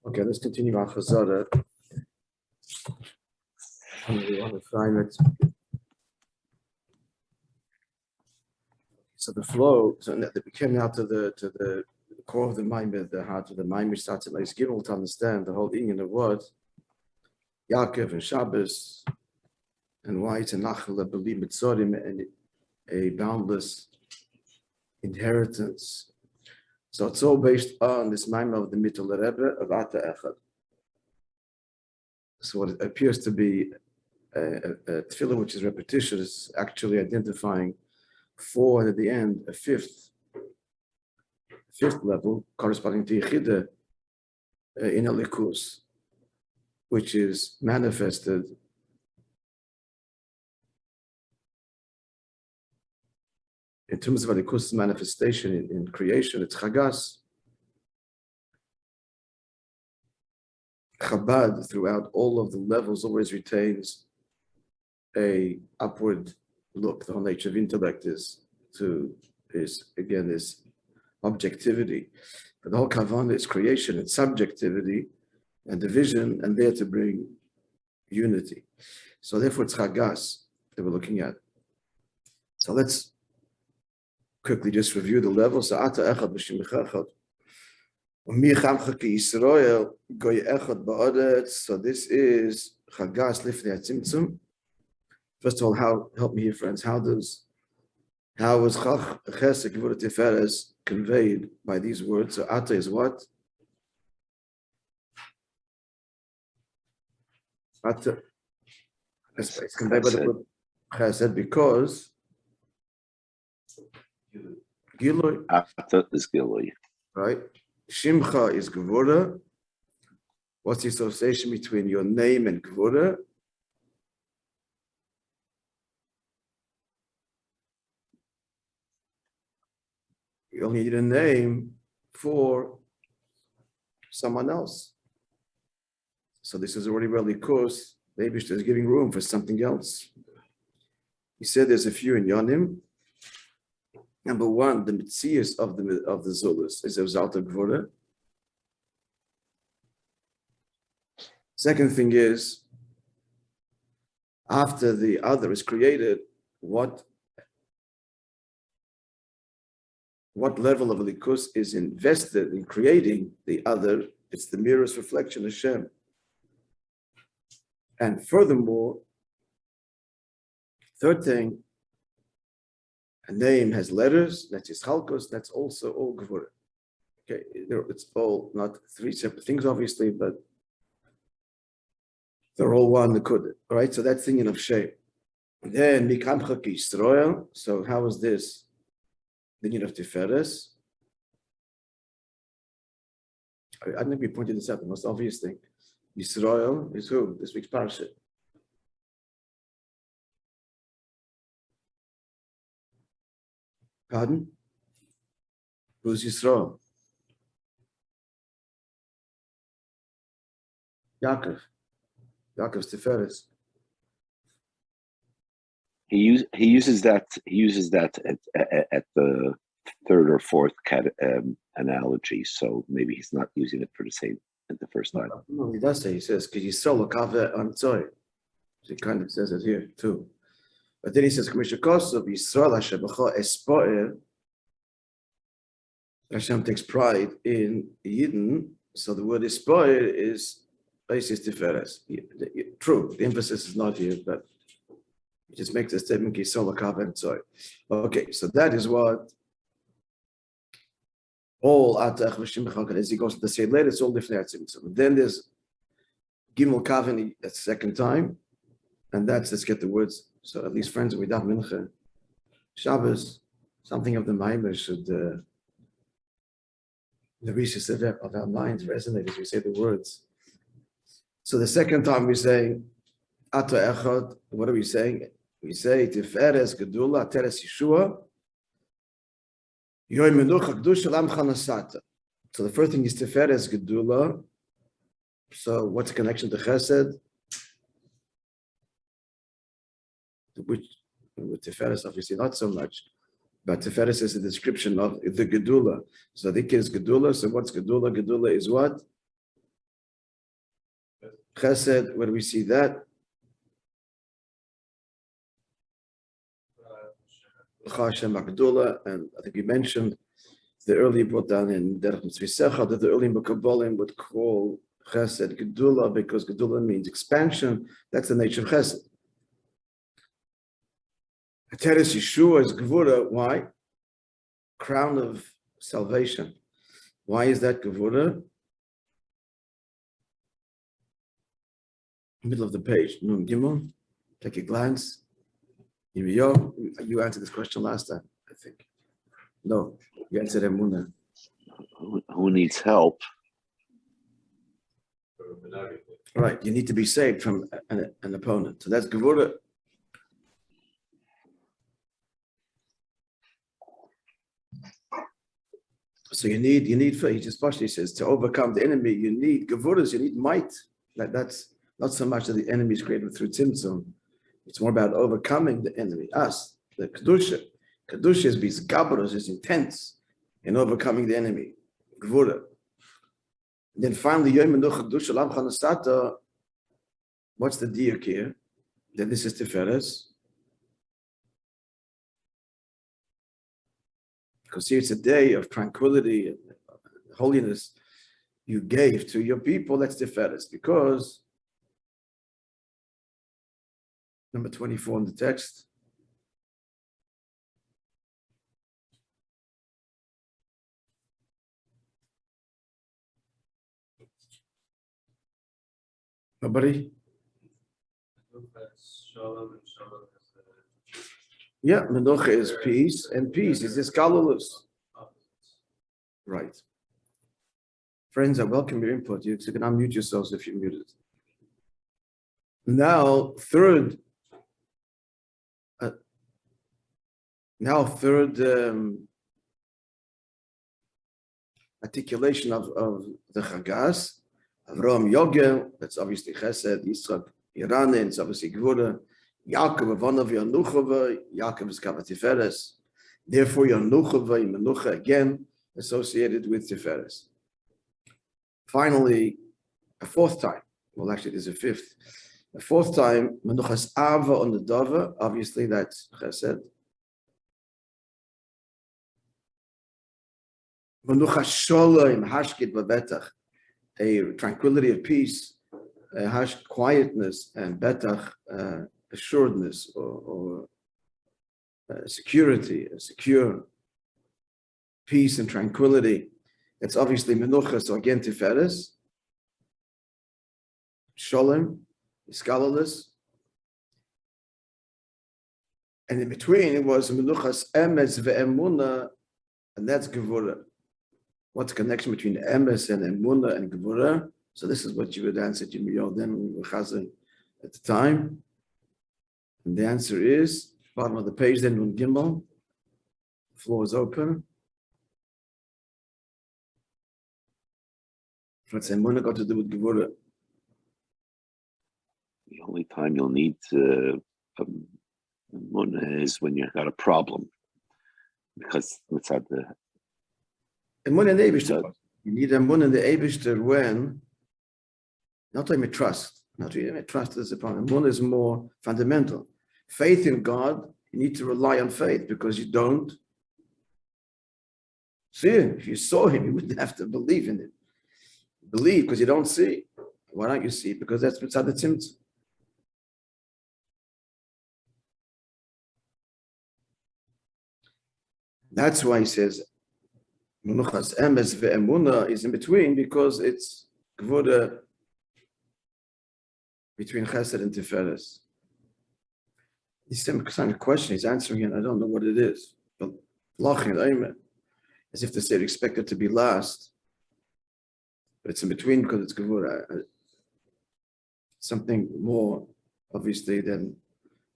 Okay, let's continue our Chazara. We want to find it. So the flow, so we came now to the core of the Maimir, the heart of the Maimir starts at least Gimel to understand the whole thing in the word, Yaakov and Shabbos, and why it's a Nachal B'li Mitzorim and a boundless inheritance. So it's all based on this Maimir of the Mittel Rebbe of h'tשכ. So what it appears to be a tefillah which is repetition is actually identifying four, and at the end a fifth level corresponding to Yechida in a likus, which is manifested in terms of a likus manifestation in creation. It's chagas. Chabad throughout all of the levels always retains a upward look. The whole nature of intellect is objectivity. But the whole kavanah is creation, it's subjectivity and division, and there to bring unity. So therefore it's chagas that we're looking at. So let's quickly just review the levels. So so this is Chagas Lifnei HaTzimtzum. First of all, help me here, friends. How was Chesed Gevurah Tiferes conveyed by these words? So Ata is what? Ata. It's conveyed by the word Chesed because Gilui. Ata is Gilui. Right? Shimcha is Gevurah. What's the association between your name and Gevurah? You only need a name for someone else. So this is already well likus. Maybe is giving room for something else. He said there's a few in Yonim. Number one, the mitzias of the Zulus is a result of Gevurah. Second thing is, after the other is created, what level of likus is invested in creating the other? It's the mirror's reflection of Hashem. And furthermore, third thing, a name has letters, that's Yishalkos, that's also all Gevurah. Okay, it's all not three separate things, obviously, but they're all one Nakud. All right, so that's thinking of shame. Then Mikamcha Yisrael. So how is this? The need of Tiferes. I think we pointed this out, the most obvious thing. Yisrael is who? This week's parasha. Pardon? Who's Yisrael? Yaakov. Yaakov's Tiferes. He uses that at the third or fourth analogy. So maybe he's not using it for the same at the first time. No, he does say. He says, "Because Yisrael lokave antzoi." He kind of says it here too. But then he says, Yisrael Hashem takes pride in Yidden, so the word espoir is basis tiferes. True, the emphasis is not here, but it just makes a statement, Yisrael and so. Okay, so that is what all as he goes to say later, it's all different. Then there's Gimel Kaven a second time, and that's, let's get the words. So at least, friends, we daven mincha, Shabbos, something of the Maimir should the reaches of our minds resonate as we say the words. So the second time we say Ato Echad, what are we saying? We say Tiferes Gedula, Teres Yeshua, Yoy Menucha Kedusha Lam Chanasata. So the first thing is Tiferes Gedula. So what's the connection to Chesed? Which with Tiferes, obviously not so much, but Tiferes is a description of the Gedula. So the kid is Gedula. So what's Gedula? Gedula is what? Chesed, where do we see that? Hashem Magdula, and I think we mentioned the earlier brought down in Derech Mitzvisecha that the early Mekabalim would call Chesed Gedula because Gedula means expansion. That's the nature of Chesed. Teres Yeshua is Gevura. Why? Crown of salvation. Why is that Gevura? Middle of the page. Nun Gimel. Take a glance. You answered this question last time, I think. No, you answered Emunah. Who needs help? Right, you need to be saved from an opponent. So that's Gevura. So you need, he just partially says, to overcome the enemy, you need Gevuras, you need might. That's not so much that the enemy is created through Tzimtzum. It's more about overcoming the enemy, us, the Kedusha. Kedusha is bizgabaros, is intense in overcoming the enemy. Gevura. Then finally, Yom Menucha Kedusha Lam Chanasata. What's the diak here? Then this is Tiferes. Because here it's a day of tranquility and holiness you gave to your people. That's Tiferes. Because number 24 in the text. Nobody? Yeah, Menucha is peace, and peace is this Galulus. Right. Friends, I welcome your input. You can unmute yourselves if you're muted. Now, third articulation of the Chagas, Avraham Yogel, that's obviously Chesed, Yitzchak, Iranin, it's obviously Gvura, Yaakov, Avanav, Yanuchava, Yaakov is Kavat Tiferes, therefore Yanuchava, Menucha again, associated with Tiferes. Finally, a fourth time, well actually there's a fifth, a fourth time, Menuchas Ava on the Dava, obviously that's Chesed. Menuchas Sholem, Hashkit B'Betach, a tranquility of peace, quietness, and Betach, assuredness or security, a secure peace and tranquility. It's obviously Menucha, so again Tiferes, Sholem, scholarless. And in between it was Menuchas Emes ve'emuna, and that's Gevura. What's the connection between Emes and Emuna and Gevura? So this is what you would answer to me then when we were chazing at the time. And the answer is, bottom of the page, then Nun Gimel. The floor is open. What's Emuna got to do with Gevura? The only time you'll need Emuna is when you've got a problem. Because it's at the Emunah in the Eibishter. You need Emunah in the Eibishter when, not only trust, not really trust is a problem. Emunah is more fundamental. Faith in God, you need to rely on faith because you don't see him. If you saw him, you wouldn't have to believe in it. Believe because you don't see. Why don't you see? Because that's Mitzad Tzimtzum. That's why he says, Menuchas Emes ve'emuna is in between because it's Gevura between Chesed and Tiferes. He's asking a question, he's answering it, I don't know what it is. But as if to say expected to be last. But it's in between because it's Gevura. Something more obviously than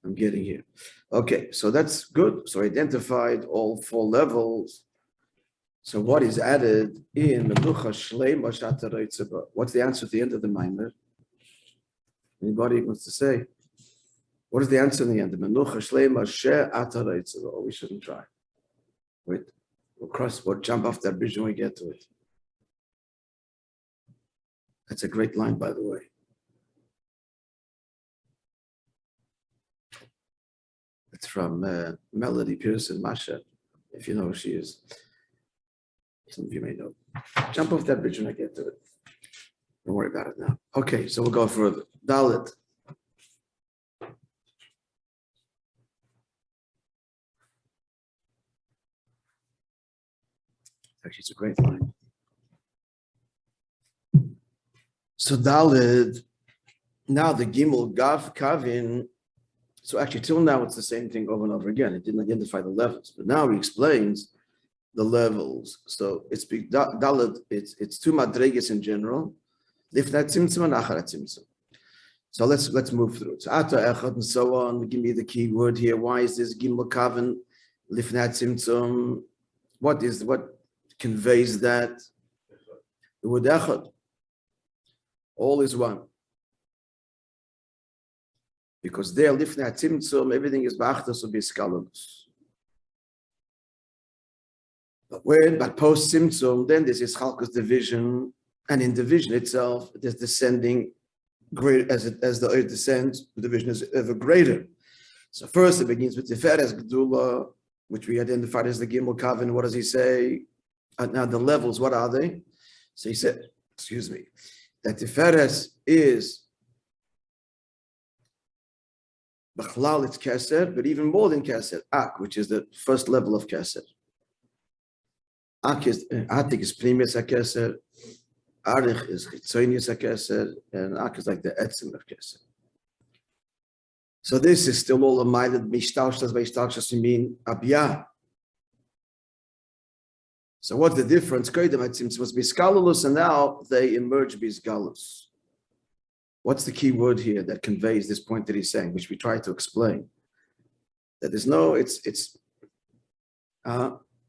I'm getting here. Okay, so that's good. So identified all four levels. So what is added in Menucha Shleima Shata Reitzeba? What's the answer at the end of the Maimer? Anybody wants to say? What is the answer in the end? The Menucha Shleima She'ata Reitzeba. Oh, we shouldn't try. Wait, we'll jump off that bridge when we get to it. That's a great line, by the way. It's from Melody Pearson, Masha, if you know who she is. Some of you may know. Jump off that bridge when I get to it. Don't worry about it now. Okay, so we'll go further. Dalet. Actually, it's a great line. So Dalet, now the Gimel Gav Kavin. So actually, till now, it's the same thing over and over again. It didn't identify the levels, but now he explains the levels. So it's Dalet, it's two madreges in general. Lifnat tzimtzum and acharat tzimtzum. So let's move through it. So ata echad and so on. Give me the key word here. Why is this Gimel Kavin Lifnat tzimtzum? What conveys that? The word echad. All is one. Because there, Lifnat tzimtzum, everything is b'achdos or b'iskalus. But post tzimtzum, then there's Chalkus division, and in division itself, there's descending great as the earth descends, the division is ever greater. So first, it begins with Tiferes Gedula, which we identified as the Gimel Kavin. What does he say? Now the levels, what are they? So he said, that Tiferes is B'chlal, it's Keser, but even more than Keser, Ak, which is the first level of Keser. Ak is Atik is Primus HaKeser, Arich is Chitzonius HaKeser, and Ak is like the Etzim of Keser. So this is still all a minded Mishtaushtas by Mishtaushtas mean Abiyah. So what's the difference? Koydem Etzim was Biskalulus, and now they emerge Bisgalus. What's the key word here that conveys this point that he's saying, which we try to explain? That there's no,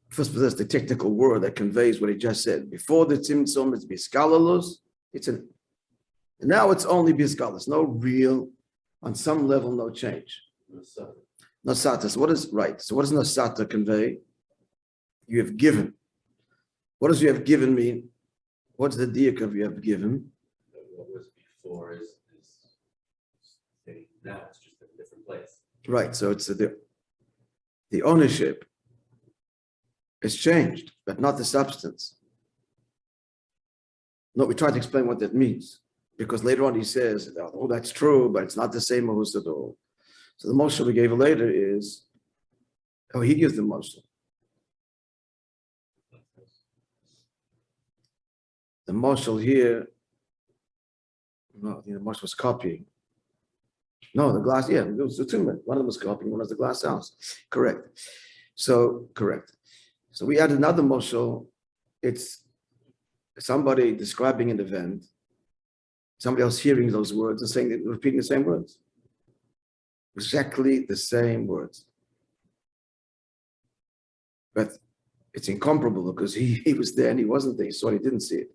first, there's the technical word that conveys what he just said. Before the tzimtzum, it's biskalalus. And now it's only biskalalus. No real, on some level, no change. Nosata. So what is right? So what does nosata convey? You have given. What does you have given mean? What's the diak of you have given? What was before is now it's just a different place. Right. So it's the ownership is changed, but not the substance. No, we try to explain what that means, because later on he says, oh, that's true, but it's not the same as at all. So the Moishe we gave later is, he gives the Moishe. The Moishe here, no, the Moishe was copying. No, the glass, it was the two men. One of them was copying, one was the glass house. Correct. So we add another moshel. It's somebody describing an event, somebody else hearing those words and saying, repeating the same words. Exactly the same words. But it's incomparable because he was there and he wasn't there. He saw it, he didn't see it.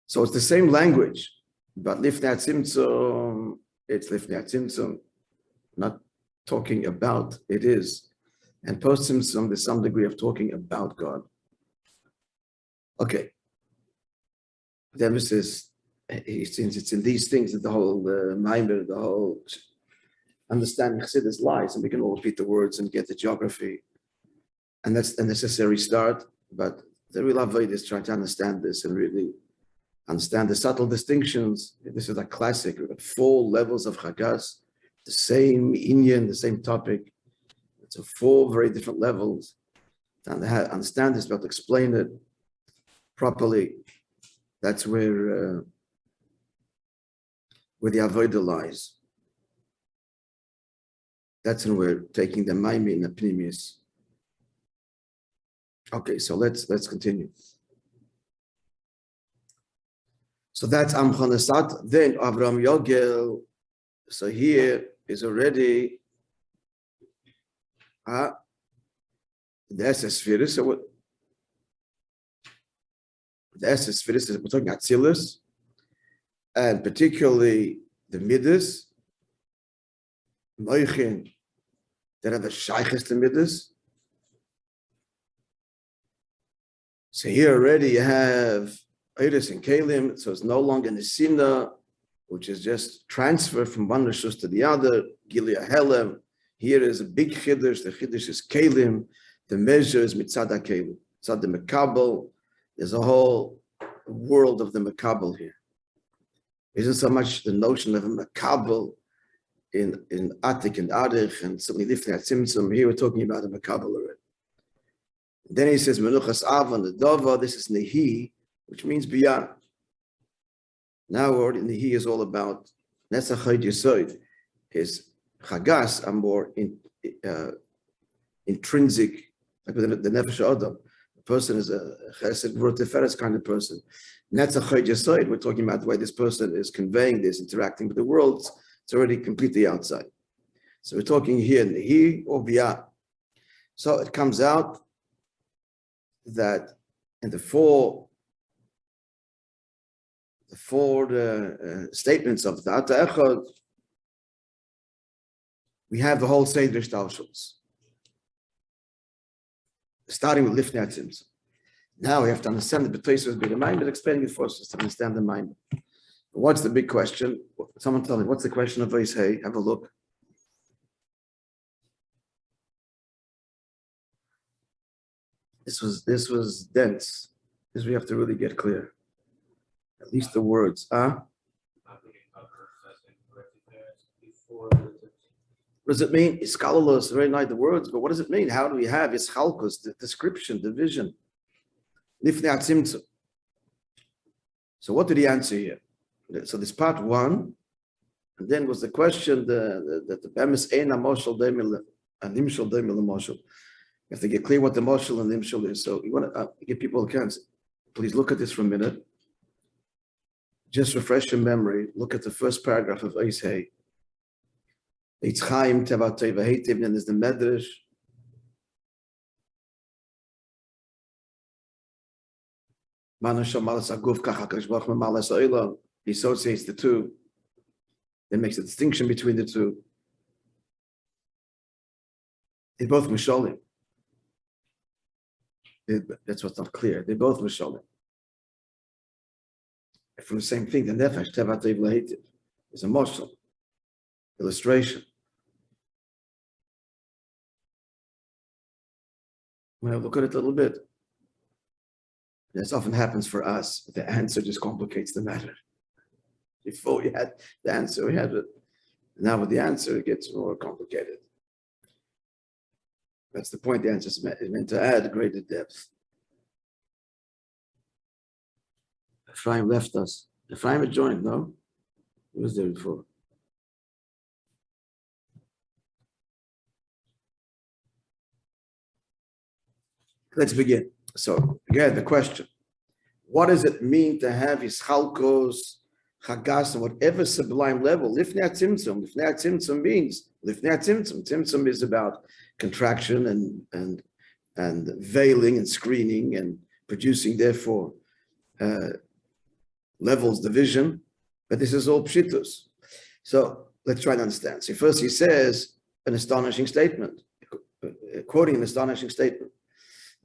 So it's the same language, but lifnat tzimtzum, it's lifnat tzimtzum, not talking about it is. And post tzimtzum, there's some degree of talking about God. Okay. The emphasis, since it's in these things that the whole Maimer, the whole understanding Chassidus lies, and we can all repeat the words and get the geography. And that's a necessary start, but the real avoid is trying to understand this and really understand the subtle distinctions. This is a classic. We've got 4 levels of Chagas, the same Inyan, the same topic. It's 4 very different levels. And to understand this, we have to explain it properly. That's where the avodah lies. That's when we're taking the Maimi and the Pnimius. Okay, so let's continue. So that's Amchanesat. Then Avram Yogel. So here is already the Esespheris. So what? The Esespheris is we're talking Atzilus, and particularly the Midas, Moichin, that are the Shaykhs to Midas. So here already you have Iris and Kalim, so it's no longer Nesina, which is just transfer from one Rishus to the other, Gilead Helem. Here is a big chiddush. The chiddush is kelim. The measure is mitzad kelim. Mitzad the mekabel. There's a whole world of the mekabel here. Isn't so much the notion of a mekabel in Atik and Adich and certainly lifting at Tzimtzum. Here we're talking about a mekabel already. Then he says menuchas av on the dova. This is nehi, which means beyond. Now already nehi is all about netzach yesod. His chagas are more intrinsic, like the nefesh adam. The person is a chesed v'roteferes kind of person. Netzach yesod, we're talking about the way this person is conveying this, interacting with the world. It's already completely outside. So we're talking here nehi or biyah. So it comes out that in the four statements of the h'tשכ, we have the whole Seder Shtalshuls, starting with Lifnei Tzimtzum. Now we have to understand the B'toysos be the mind, but explaining it for us to understand the mind. What's the big question? Someone tell me, what's the question of Vitzah? Have a look. This was dense. This we have to really get clear. At least the words. What does it mean? Iskalos, very nice the words, but what does it mean? How do we have ischalkos, the description, the vision? Lifnei Tzimtzum. So what did he answer here? So this part one, and then was the question that the premise ein amoshel demil and nimshel demil amoshel. You have to get clear what the moshel and nimshel is. So you want to give people a chance. Please look at this for a minute. Just refresh your memory. Look at the first paragraph of Eishei. It's Chaim Tevat Teva Heitiv, and there's the Medrash. He associates the two. Then makes a distinction between the two. They're both Misholim. That's what's not clear. They're both Misholim. From the same thing, the Nefesh, Tevat Teva Heitiv, is a Moshel, illustration. Well, look at it a little bit. This often happens for us. The answer just complicates the matter. Before we had the answer, we had it. Now with the answer, it gets more complicated. That's the point. The answer is meant to add greater depth. Ephraim left us. Ephraim had joined, no? He was there before. Let's begin. So again, the question: what does it mean to have ischalkos, chagas, on whatever sublime level? Lifnei Tzimtzum. Lifnei Tzimtzum means Lifnei Tzimtzum. Tzimtzum is about contraction and veiling and screening and producing, therefore, levels, division. But this is all pshitus. So let's try to understand. So first, he says an astonishing statement, quoting an astonishing statement.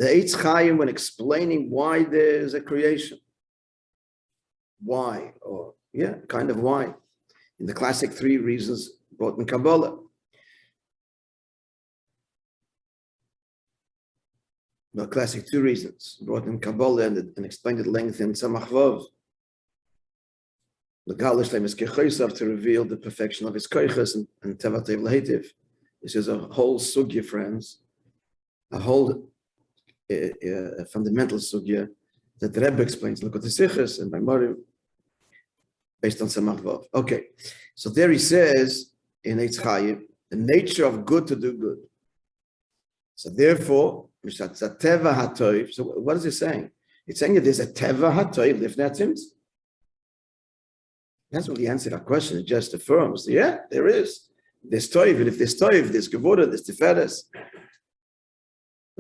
The h'tשכ, when explaining why there's a creation. Why? Or, yeah, kind of why. In the classic three reasons brought in Kabbalah. The classic two reasons brought in Kabbalah and explained at length in Tzemach Vov. The Galish Lemes Kechosav, to reveal the perfection of his koiches and Tevat Teva Heitiv. This is a whole sugya, friends. A whole a fundamental sugya that the Rabbi explains. Look at the Sichos and by Morim, based on Tzemach Vov. Okay, so there he says in h'tשכ, the nature of good to do good. So therefore, teva hatoiv. So what is he saying? It's saying that there's a teva hatoiv lifnei tzimtzum. That's what the answer to that question. It just affirms. Yeah, there is. There's toiv, and if there's toiv, there's gevura, there's tiferes.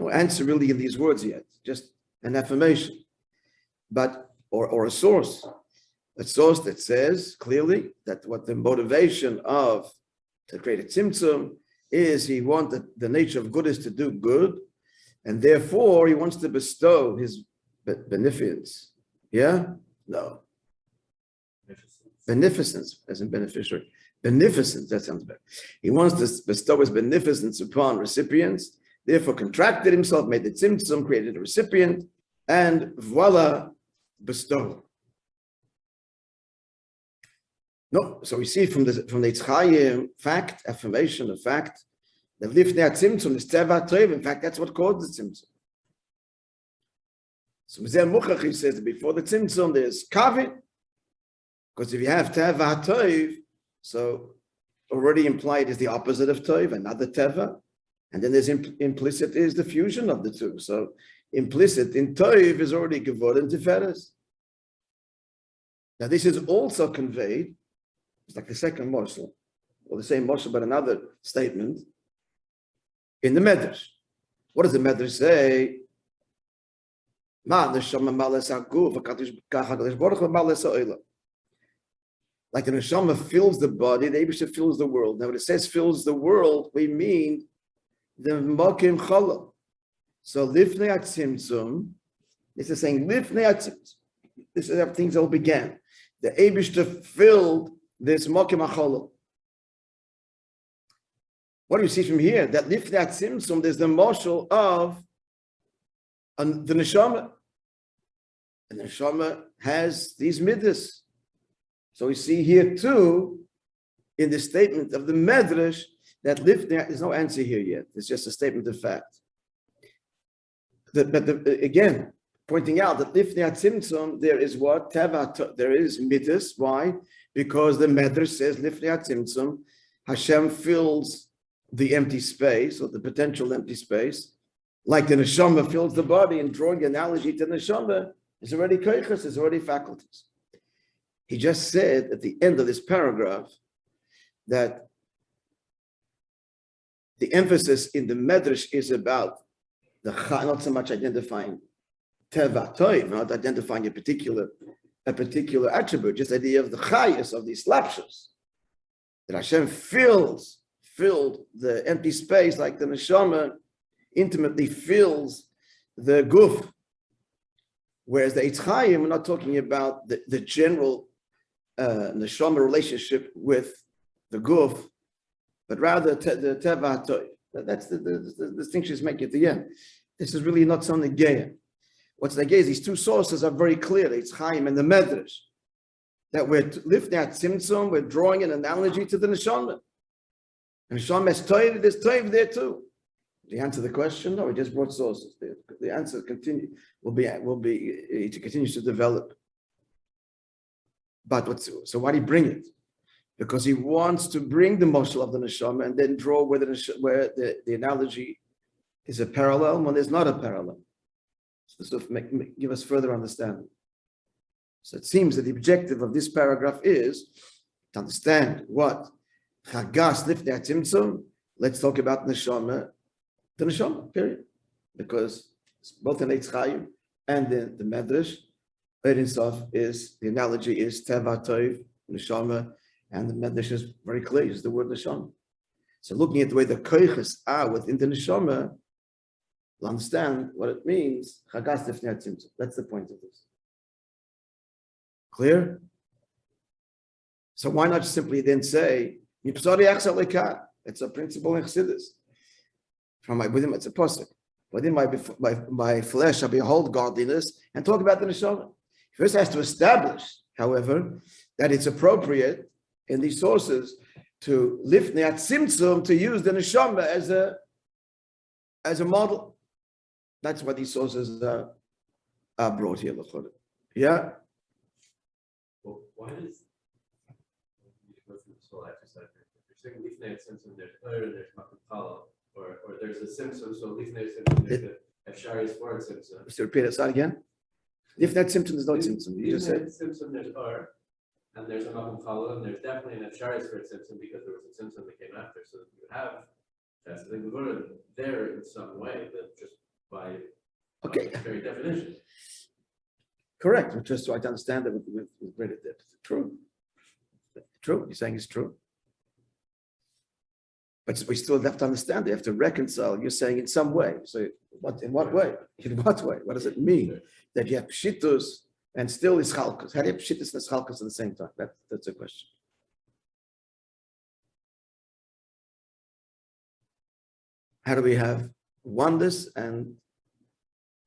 No answer really in these words yet, just an affirmation, but or a source that says clearly that what the motivation of to create a tzimtzum is he wanted the nature of good is to do good, and therefore he wants to bestow his beneficence. Yeah? No. Beneficence, as in beneficiary. Beneficence, that sounds better. He wants to bestow his beneficence upon recipients, therefore contracted himself, made the tzimtzum, created a recipient, and voila, bestow. No, so we see from the h'tchk fact, affirmation, the fact that lifnei tzimtzum is teva toiv. In fact, that's what caused the tzimtzum. So he says that before the tzimtzum there's kavit, because if you have teva toiv, so already implied is the opposite of toiv, another teva, and then there's implicit is the fusion of the two. So implicit in toiv is already gevod and tiferes. Now this is also conveyed. It's like the second morsel, or the same morsel, but another statement in the Medrash. What does the Medrash say? Like the neshama fills the body, the Eibusha fills the world. Now, when it says fills the world, we mean the mokim chala. So lifnei atzimtzum, this is saying lifnei atzimtzum. This is how things all began. The Eibusha filled this mokim chala. What do you see from here? That lifnei atzimtzum, there's the marshal of the neshama. And the neshama has these midas. So we see here too, in the statement of the Medrash, that lifnei, there's no answer here yet. It's just a statement of fact. Again, pointing out that lifnei atzimtzum, there is what? Teva, there is midas. Why? Because the Medrash says lifnei atzimtzum, Hashem fills the empty space, or the potential empty space, like the neshama fills the body, and drawing the analogy to the neshama is already koiches, is already faculties. He just said at the end of this paragraph that the emphasis in the Medrash is about the not so much identifying teva toiv, not identifying a particular attribute, just the idea of the chayas, of the slapshus, that Hashem filled the empty space like the neshama intimately fills the guf. Whereas the h'tchk, we're not talking about the general neshama relationship with the guf, but rather the teva toiv. That's the distinction he's making at the end. This is really not something gay. What's the gay is these two sources are very clear, the h'tchk and the Medrash, that we're lifting at tzimtzum, we're drawing an analogy to the neshama. And neshama has toiv, there's toiv there too. Did he answer the question? No, he just brought sources. The answer will be it continues to develop. But so why did he bring it? Because he wants to bring the moshel of the neshama and then draw where the analogy is a parallel when there's not a parallel. So give us further understanding. So it seems that the objective of this paragraph is to understand what chagas lifnei tzimtzum. Let's talk about neshama, the neshama, period. Because both in h'tchk and in the Medrash, is the analogy is teva toiv, neshama, and the Medrash is very clear, is the word neshama. So looking at the way the koiches are within the neshama, we'll understand what it means. Chagas lifnei tzimtzum. That's the point of this. Clear? So why not simply then say, it's a principle in Chassidus. Within it's a pasuk. Within my flesh I behold godliness, and talk about the neshama. First has to establish, however, that it's appropriate in these sources to lifnei tzimtzum, to use the neshama as a model. That's why these sources are brought here. Yeah. Well, why does you go through this whole exercise? If you're saying lifnei tzimtzum, there's there's makupala, or there's a tzimtzum, so lifnei tzimtzum, there's a efshari for a tzimtzum. Let's repeat it again. Lifnei tzimtzum, there's no tzimtzum. You just said tzimtzum, there's and there's a makupala, and there's definitely an efshari for a tzimtzum because there was a tzimtzum that came after. So you have that's the Gemara there in some way that just by very definition. Correct. We're just trying to understand that with greater depth. True. True. You're saying it's true. But we still have to understand. They have to reconcile. You're saying in some way. So, in what way? In what way? What does it mean that you have pshitus and still is chalkas. How do you have shittas and chalkas at the same time? That's a question. How do we have oneness and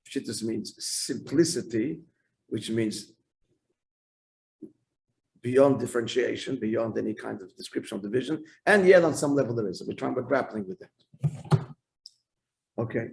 shittas means simplicity, which means beyond differentiation, beyond any kind of description of division, and yet on some level there is. So we're grappling with that. Okay.